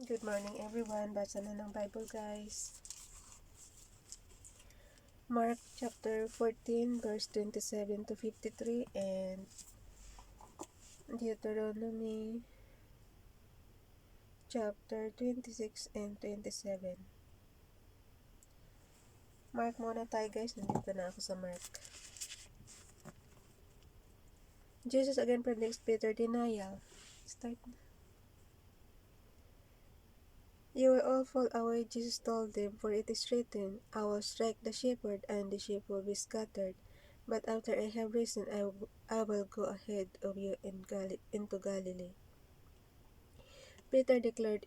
Good morning everyone. Basa na ng Bible guys. Mark chapter 14 verse 27 to 53 and Deuteronomy chapter 26 and 27. Mark muna tayo guys. Nandito na ako sa Mark. Jesus again predicts Peter denial. Start na. You will all fall away, Jesus told them, for it is written, I will strike the shepherd, and the sheep will be scattered. But after I have risen, I will go ahead of you into Galilee. Peter declared,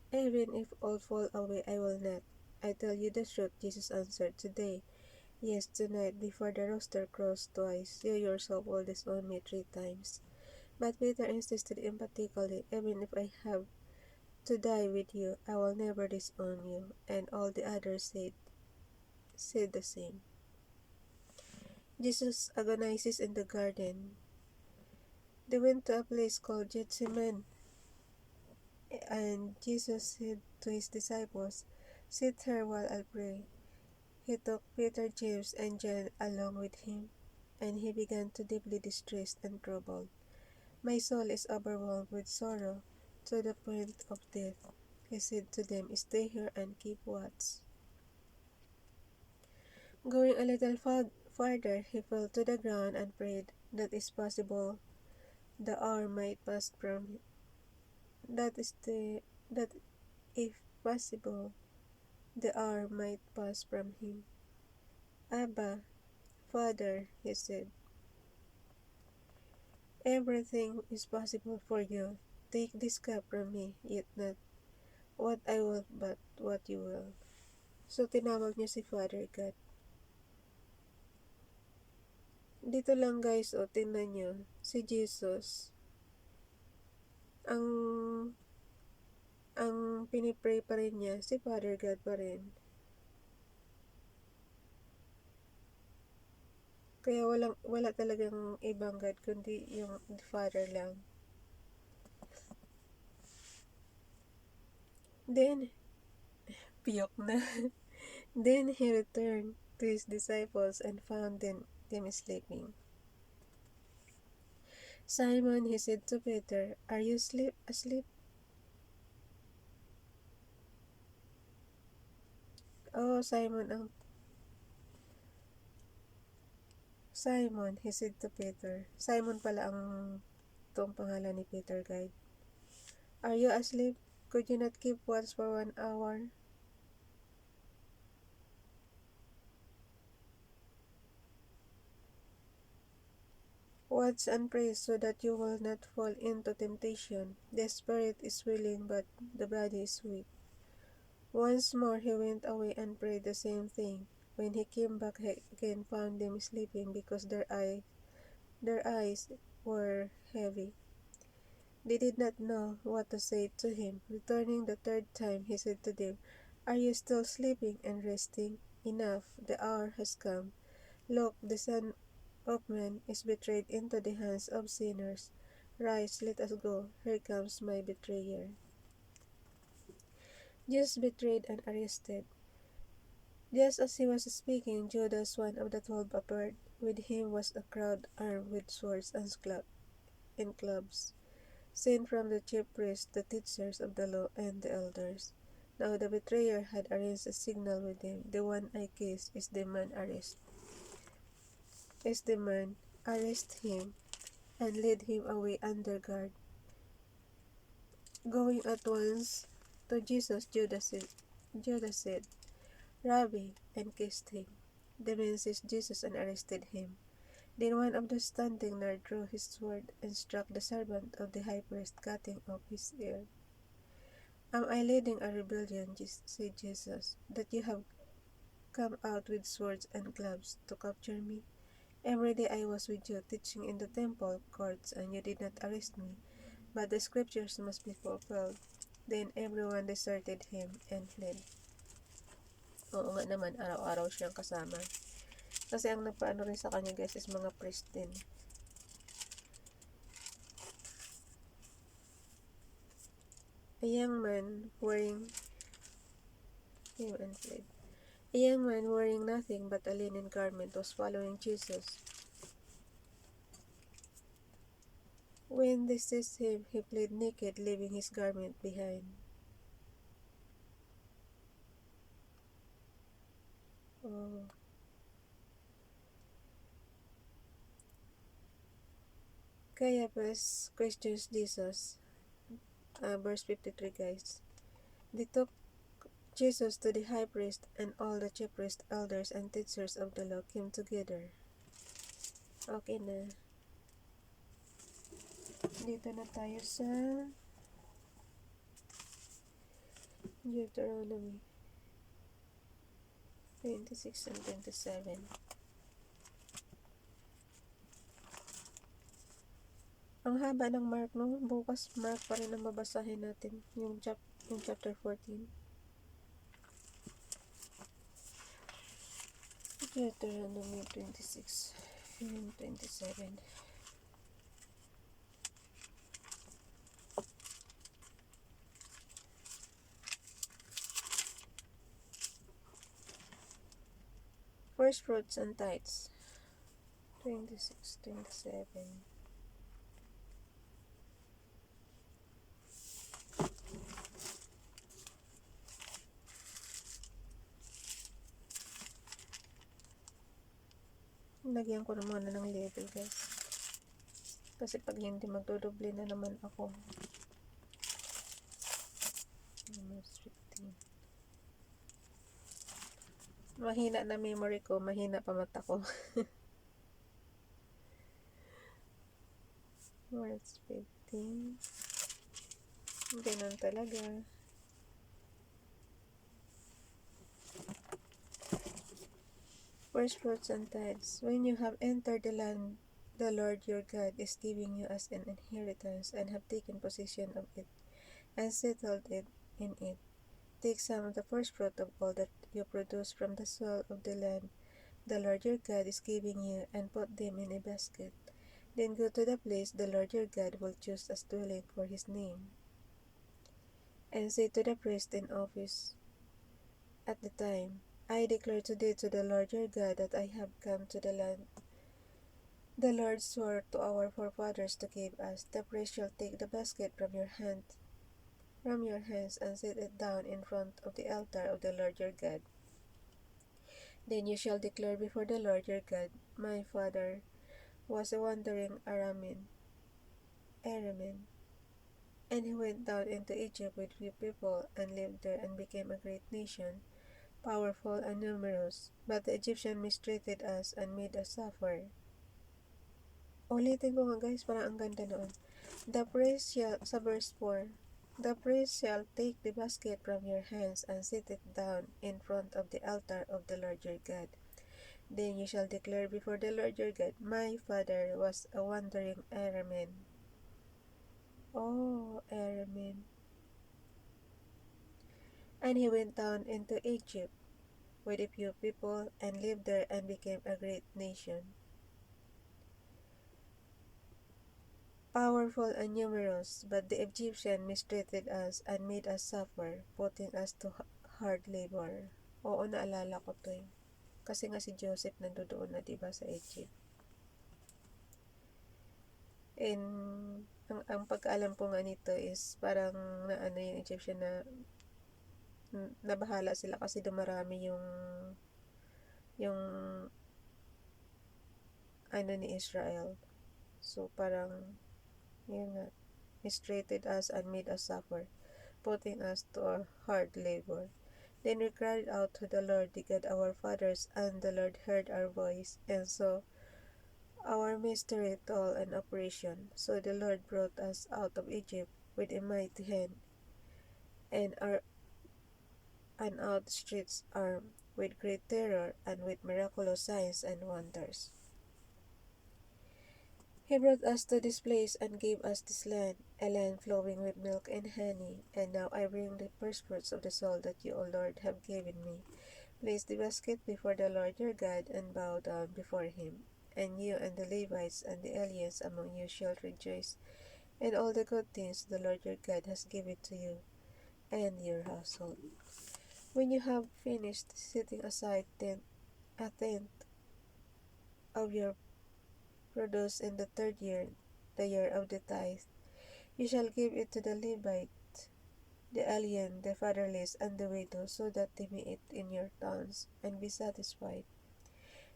even if all fall away, I will not. I tell you the truth, Jesus answered, today, yes, tonight, before the rooster crows twice, you yourself will disown me 3 times. But Peter insisted emphatically, even if I have to die with you, I will never disown you. And all the others said the same. Jesus agonizes in the garden. They went to a place called Gethsemane, and Jesus said to his disciples, sit here while I pray. He took Peter, James, and John along with him, and he began to deeply distressed and troubled. My soul is overwhelmed with sorrow to the point of death. He said to them, stay here and keep watch. Going a little farther, he fell to the ground and prayed that is possible the hour might pass from that if possible the hour might pass from him. Abba, Father, he said, everything is possible for you. Take this cup from me, yet not what I will, but what you will. So tinawag niya si Father God. Dito lang guys, tingnan nyo, si Jesus, ang pinipray pa rin niya, si Father God pa rin. Kaya wala talagang ibang God, kundi yung Father lang. Then, piyok na. Then he returned to his disciples and found them sleeping. Simon, he said to Peter, are you asleep? Oh, Simon, he said to Peter. Simon pala ang pangalan ni Peter, guide. Are you asleep? Could you not keep watch for 1 hour? Watch and pray so that you will not fall into temptation. The spirit is willing, but the body is weak. Once more he went away and prayed the same thing. When he came back, he again found them sleeping because their eyes were heavy. They did not know what to say to him. Returning the 3rd time, he said to them, are you still sleeping and resting? Enough, the hour has come. Look, the Son of Man is betrayed into the hands of sinners. Rise, let us go. Here comes my betrayer. Jesus betrayed and arrested. Just as he was speaking, Judas, one of the 12, appeared. With him was a crowd armed with swords and clubs, sent from the chief priests, the teachers of the law, and the elders. Now the betrayer had arranged a signal with them. The one I kiss is the man. Arrest him and lead him away under guard. Going at once to Jesus, Judas said, Rabbi, and kissed him. The men seized Jesus and arrested him. Then one of those standing near drew his sword and struck the servant of the high priest, cutting off his ear. Am I leading a rebellion, said Jesus, that you have come out with swords and clubs to capture me? Every day I was with you, teaching in the temple courts, and you did not arrest me. But the scriptures must be fulfilled. Then everyone deserted him and fled. Oo nga naman, araw-araw siyang kasama. Kasi ang nagpaano rin sa kanya guys is mga priest din. A young man wearing him and fled. A young man wearing nothing but a linen garment was following Jesus. When they seized him, he fled naked, leaving his garment behind. Oh. Caiaphas questions Jesus. Verse 53, guys. They took Jesus to the high priest, and all the chief priests, elders, and teachers of the law came together. Okay na. Dito na tayo sa Deuteronomy 26 and 27. Ang haba ng Mark, no? Bukas Mark pa rin ang babasahin natin. Yung chapter 14. Deuteronomy 26 and 27. First fruits and tithes. 26, 27. Lagyan ko na muna ng label, guys. Kasi pag hindi, magdodoble na naman ako. Mahina na memory ko, mahina pa mata ko. Verse 15. Ganun talaga. First fruits and tithes. When you have entered the land the Lord your God is giving you as an inheritance, and have taken possession of it, and settled it in it, take some of the first fruit of all that you produce from the soil of the land the Lord your God is giving you, and put them in a basket. Then go to the place the Lord your God will choose as dwelling for his name, and say to the priest in office at the time, I declare today to the Lord your God that I have come to the land the Lord swore to our forefathers to give us. The priest shall take the basket from your hands, and set it down in front of the altar of the Lord your God. Then you shall declare before the Lord your God, my father was a wandering Aramean, and he went down into Egypt with few people, and lived there, and became a great nation, powerful and numerous. But the Egyptians mistreated us and made us suffer. Ulitin ko nga, guys, parang ang ganda noon. The priest shall, sa verse 4, the priest shall take the basket from your hands and set it down in front of the altar of the Lord your God. Then you shall declare before the Lord your God, my father was a wandering Aramean. Oh, Aramean. And he went down into Egypt with a few people, and lived there, and became a great nation, powerful and numerous. But the Egyptians mistreated us and made us suffer, putting us to hard labor. Oo, naalala ko to eh. Kasi nga si Joseph nandoon na, diba, sa Egypt. And ang pagkaalam ko nga nito is parang naano yung Egyptian na nabahala sila kasi dumarami yung ano ni Israel. So parang yun nga, mistreated us and made us suffer, putting us to a hard labor. Then we cried out to the Lord, the God our fathers, and the Lord heard our voice, and saw our misery, toil, and oppression. So the Lord brought us out of Egypt with a mighty hand, and outstretched arm, with great terror, and with miraculous signs and wonders. He brought us to this place, and gave us this land, a land flowing with milk and honey. And now I bring the first fruits of the soil that you, O Lord, have given me. Place the basket before the Lord your God, and bow down before him. And you and the Levites and the aliens among you shall rejoice in all the good things the Lord your God has given to you. and your household. When you have finished setting aside a tenth of your produce in the third year, the year of the tithe, you shall give it to the Levite, the alien, the fatherless, and the widow, so that they may eat in your towns and be satisfied.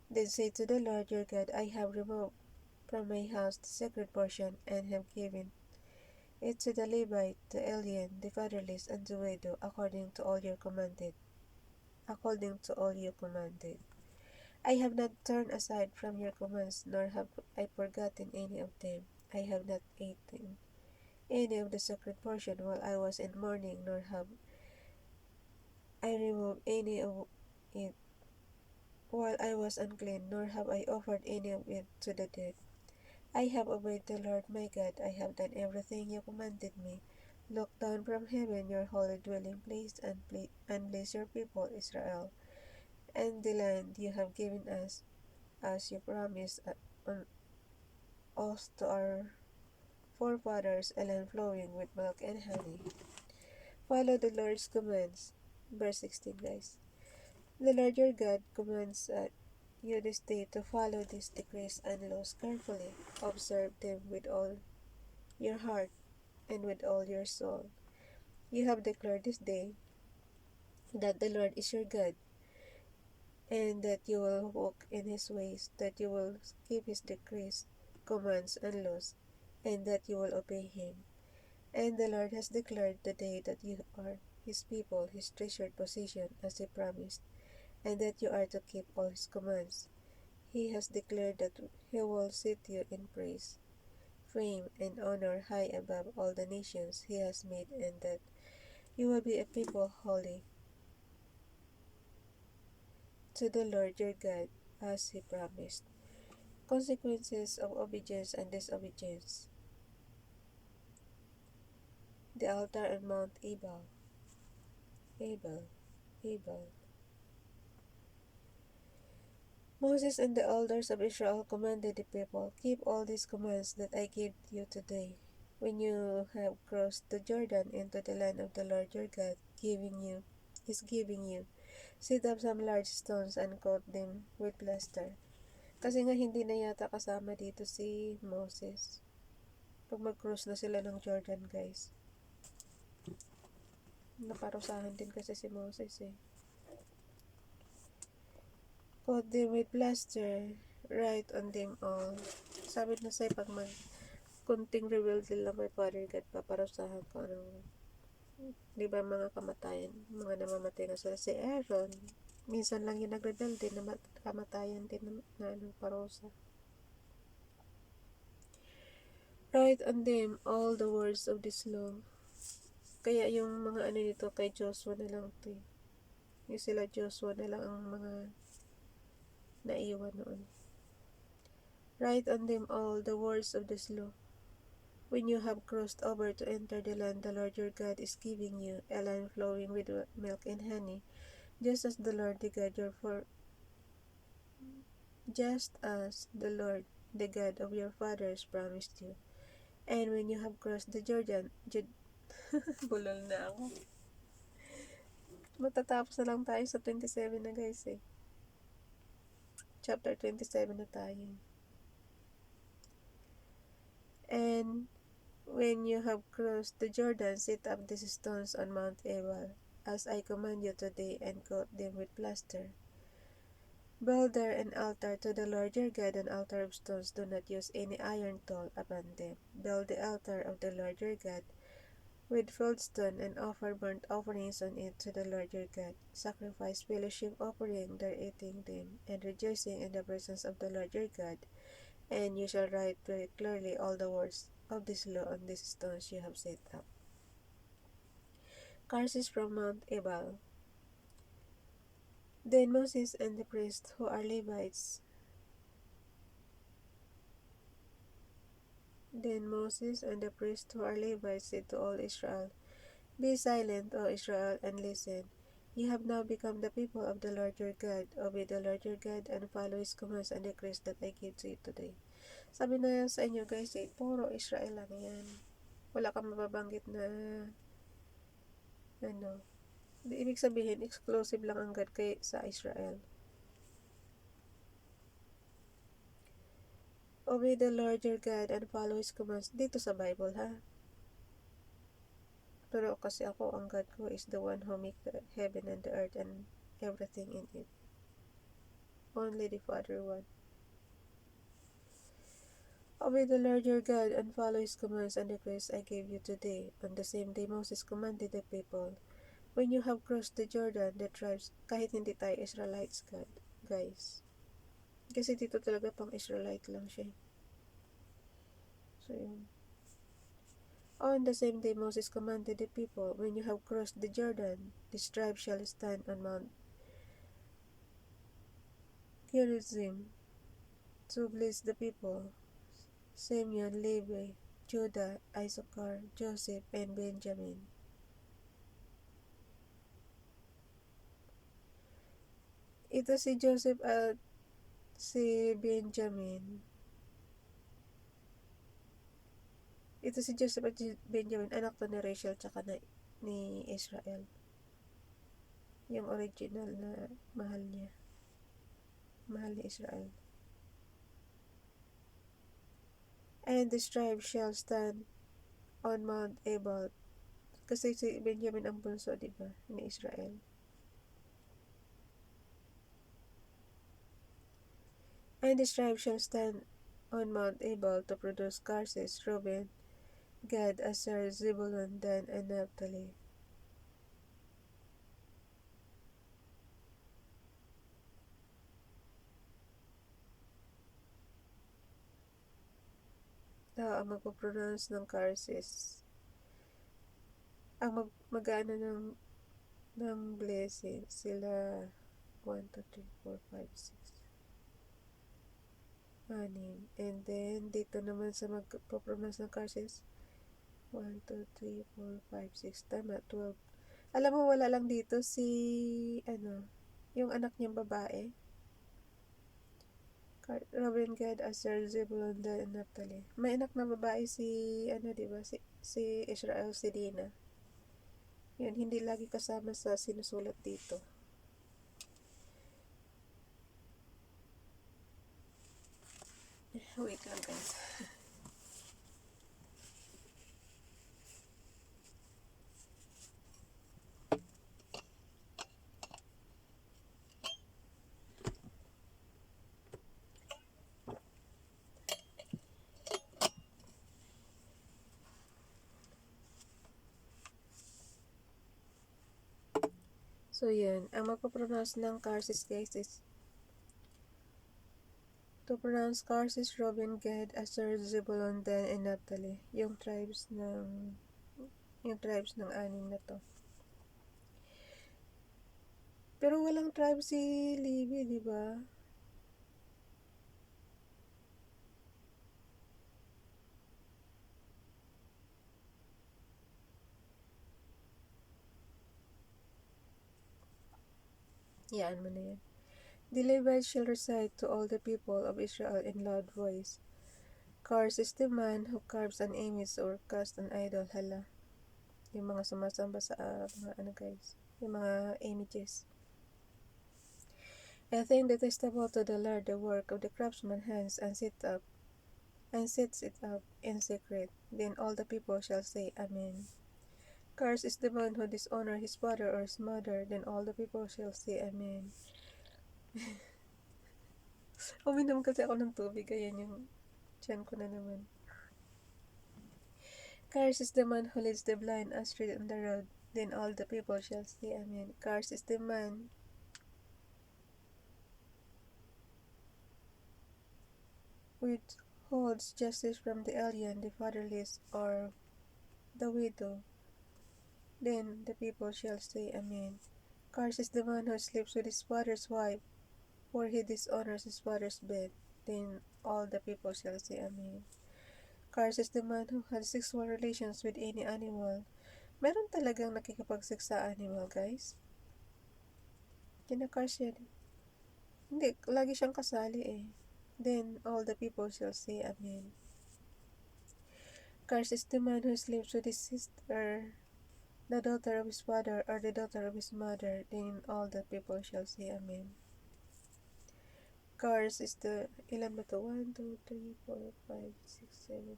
Then say to the Lord your God, I have removed from my house the sacred portion, and have given it to the Levite, the alien, the fatherless, and the widow, according to all you commanded. I have not turned aside from your commands, nor have I forgotten any of them. I have not eaten any of the sacred portion while I was in mourning, nor have I removed any of it while I was unclean, nor have I offered any of it to the dead. I have obeyed the Lord my God. I have done everything you commanded me. Look down from heaven, your holy dwelling place, and bless your people Israel, and the land you have given us, as you promised on oath to our forefathers, a land flowing with milk and honey. Follow the Lord's commands. Verse 16, guys. The Lord your God commands you this day to follow these decrees and laws carefully. Observe them with all your heart and with all your soul. You have declared this day that the Lord is your God, and that you will walk in his ways, that you will keep his decrees, commands, and laws, and that you will obey him. And the Lord has declared the day that you are his people, his treasured possession, as he promised, and that you are to keep all his commands. He has declared that he will set you in praise, fame, and honor high above all the nations he has made, and that you will be a people holy to the Lord your God, as he promised. Consequences of obedience and disobedience. The altar on Mount Ebal. Abel. Abel. Moses and the elders of Israel commanded the people, keep all these commands that I give you today. When you have crossed the Jordan into the land of the Lord your God is giving you, set up some large stones and coat them with plaster. Kasi nga hindi na yata kasama dito si Moses. Pag mag-cross na sila ng Jordan, guys. Naparusahan din kasi si Moses eh. Coat them with plaster, write on them all. Sabi na sa'yo, pag kunting rebelde lang kay Father God, paparusahan ko di ba mga kamatayan, mga namamatay na sila. Si Aaron, minsan lang yung nagrebelde, na kamatayan din na parusa. Write on them all the words of this law. Kaya yung mga ano nito kay Joshua na lang to. Yung sila Joshua na lang ang mga naiwan noon. Write on them all the words of this law. When you have crossed over to enter the land the Lord your God is giving you, a land flowing with milk and honey, just as the Lord the God of your fathers promised you. And when you have crossed the Jordan, bulol na ako. Matatapos na lang tayo sa 27 na guys eh. Chapter 27 na tayo. And when you have crossed the Jordan, set up these stones on Mount Ebal, as I command you today, and coat them with plaster. Build there an altar to the Lord your God, an altar of stones. Do not use any iron tool upon them. Build the altar of the Lord your God with fieldstone, and offer burnt offerings on it to the Lord your God. Sacrifice fellowship offering there, eating them, and rejoicing in the presence of the Lord your God. And you shall write very clearly all the words of this law on these stones you have set up. Curses from Mount Ebal. Then Moses and the priests who are Levites said to all Israel, be silent, O Israel, and listen. You have now become the people of the Lord your God. Obey the Lord your God and follow his commands and decrees that I give to you today. Sabi na sa inyo guys puro Israel lang yan. Wala kang mababanggit na Ano, di ibig sabihin, exclusive lang ang God kay sa Israel. Obey the Lord your God and follow His commands. Dito sa Bible, ha? Pero kasi ako, ang God ko is the one who make the heaven and the earth and everything in it. Only the Father one. Obey the Lord your God and follow His commands and decrees I gave you today. On the same day, Moses commanded the people, when you have crossed the Jordan, the tribes, kahit hindi tayo Israelites, God, guys. Kasi dito talaga pang Israelite lang siya. So, yun. On the same day, Moses commanded the people, when you have crossed the Jordan, this tribe shall stand on Mount Gerizim to bless the people. Simeon, Levi, Judah, Issachar, Joseph, and Benjamin. Ito si Joseph at si Benjamin. Ito si Joseph at Benjamin, anak to ni Rachel tsaka ni Israel. Yung original na mahal niya. Mahal ni Israel. And this tribe shall stand on Mount Ebal. Kasi si Benjamin ang bunso, diba? Ni Israel. And this tribe shall stand on Mount Ebal to produce carves, Reuben, Gad, Asher, Zebulun, Dan, and Naphtali. Ang magpo-pronounce ng curses. Ang mag-ano ng blessing sila 1, 2, 3, 4, 5, 6, 6. And then, dito naman sa magpo-pronounce ng curses, 1, 2, 3, 4, 5, 6, tama, 12. Alam mo, wala lang dito si, yung anak niyang babae. Reuben, Gad, Asher, Zebulun, Dan, and Naphtali. May anak na babae si, diba? Si Israel, si Dina. Yan, hindi lagi kasama sa sinusulat dito. Wait lang, guys. So, yan. Ang magpapronounce ng curses, guys, is to pronounce curses, Reuben, Gad, Asher, Zebulun, Dan, and Naphtali. Yung tribes ng anim na to. Pero walang tribe si Levi, di ba? Yan mo na yan. The Levites shall recite to all the people of Israel in loud voice. Cursed is the man who carves an image or casts an idol. Hala. Yung mga sumasamba sa mga guys. Yung mga images. A thing detestable to the Lord, the work of the craftsman hands, and sets it up in secret. Then all the people shall say, Amen. Cursed is the man who dishonor his father or his mother. Then all the people shall say, Amen. Uminom kasi ako ng tubig. Ayan yung tiyan ko na naman. Cursed is the man who leads the blind astray on the road. Then all the people shall say, Amen. Cursed is the man which holds justice from the alien, the fatherless, or the widow. Then the people shall say, Amen. Cursed is the man who sleeps with his father's wife, for he dishonors his father's bed. Then all the people shall say, Amen. Cursed is the man who has sexual relations with any animal. Meron talagang nakikipag-sex sa animal, guys. Kinakars yan. Hindi, lagi siyang kasali eh. Then all the people shall say, Amen. Cursed is the man who sleeps with his sister, the daughter of his father or the daughter of his mother, then all the people shall say Amen. Cars is the, ilan ba to? 1, 2, 3, 4, 5, 6, 7.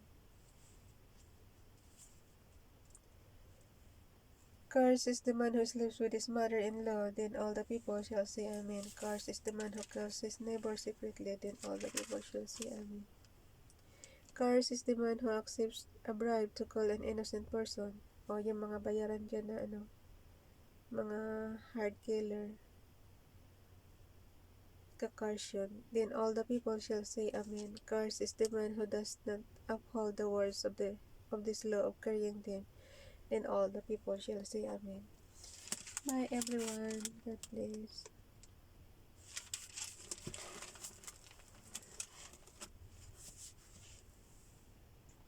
Cars is the man who sleeps with his mother-in-law, then all the people shall say Amen. Cars is the man who kills his neighbor secretly, then all the people shall say Amen. Cars is the man who accepts a bribe to call an innocent person. O yung mga bayaran dyan na mga hard killer, ka-cars yun. Then all the people shall say Amen. Cars is the man who does not uphold the words of this law of carrying them. Then all the people shall say Amen. Bye everyone. God bless.